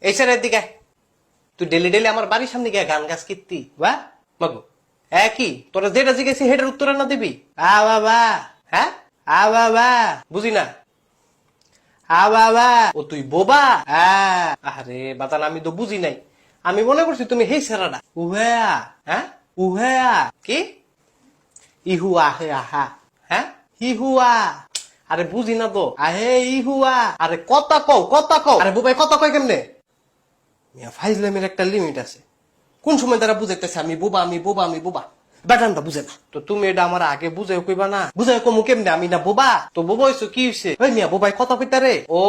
এই স্যারের দিকে তুই ডেলি ডেলি আমার বাড়ির সামনে গিয়ে গান গাছ কীর্তি বা মাগো একই তোরা যেটা জিজ্ঞেসি হেটার উত্তর না দিবি বাবা হ্যাঁ বাবা বুঝি না বাবা ও তুই বোবা আরে বাতান আমি তো বুঝি নাই আমি মনে করছি তুমি হেই সেরাডা উহেয়া হ্যাঁ উহেয়া কি ইহুয়া হে আহা হ্যাঁ ইহুয়া আরে বুঝি না তো আহে ইহুয়া আরে কথা কও আরে বোবাই কথা কয় কেমনে ফাইজলামের একটা লিমিট আছে কোন সময় তারা বুঝাইতেছে আমি বোবা ব্যাটানটা বুঝে না তো তুমি এটা আমার আগে বুঝে কইবা না বুঝাই কমু কেমনে আমি না বোবা তো বোবা হইছো কি হইছে ওই মিয়া বোবাই কথা কইতারে ও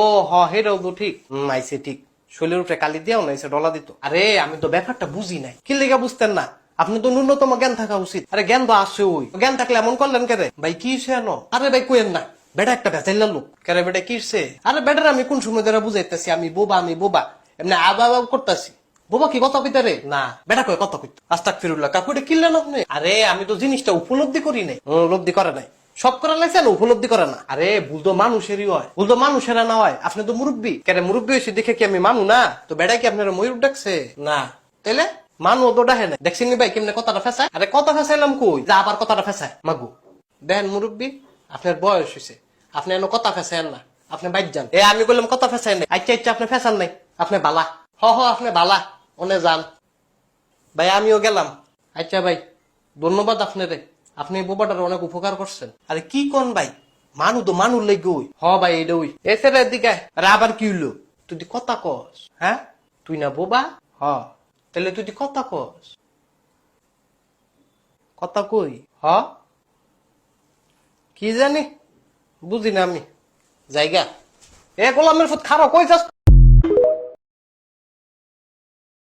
হেটাও তো ঠিক আইছে ঠিক শরীরের উপরে কালি দিয়াও না এসে ডলা দিত আরে আমি তো ব্যাপারটা বুঝি নাই কি লেগে বুঝতেন না আপনি তো ন্যূনতম জ্ঞান থাকা উচিত আরে জ্ঞান তো আসছে ওই জ্ঞান থাকলে এমন করলেন কেরে ভাই কি আনো আরে ভাই কোয়েন না বেটা একটা ভেজাইলাম লোক কেরে বেটা কিসে আরে বেটার আমি কোন সময় ধরে বুঝাইতেছি আমি বোবা এমনি আবা করতেছি বোবা কি কথা কইতা রে না বেটা কয় কথা কইতো আস্তাগফিরুল্লাহ কাকুরে কিনলেন আপনি আরে আমি তো জিনিসটা উপলব্ধি করি নাই উপলব্ধি করে নাই সব করা লাগছে না উপলব্ধি করে না আরে ভুল তো মানুষেরই হয় ভুল তো মানুষেরা না হয় আপনি তো মুরব্বী কেন মুরব্বী হয়েছে দেখে কি আমি মানু না তো বেটা কি আপনার ময়ূর ডাকছে না তাইলে মানু তো ডাহে না দেখছেন ভাই কেমনে কথাটা ফেসায় আরে কথা ফেসাইলাম কই যা আবার কথাটা ফেসায় মাগু দেখেন মুরব্বী আপনার বয়স হয়েছে আপনি এনে কথা ফেসাইন না আপনি বাইর যান আমি বললাম কথা ফেসাই নাই আচ্ছা আপনি ফেসান নাই আপনি বালা আপনি বালা ওনে যান ভাই আমিও গেলাম আচ্ছা ভাই ধন্যবাদ আপনারে আপনি বোবাটার অনেক উপকার করছেন আরে কি কোন ভাই মানু তো মানুষ লেগে ওই ভাই এটা ওই এসের দিকে আরে আবার কি হইলো তুই কথা কস হ্যাঁ তুই না বোবা তাহলে তুই কথা কস কথা কই কি জানি বুঝি না আমি জায়গা গোলামের ফুট খারাপ কই যাস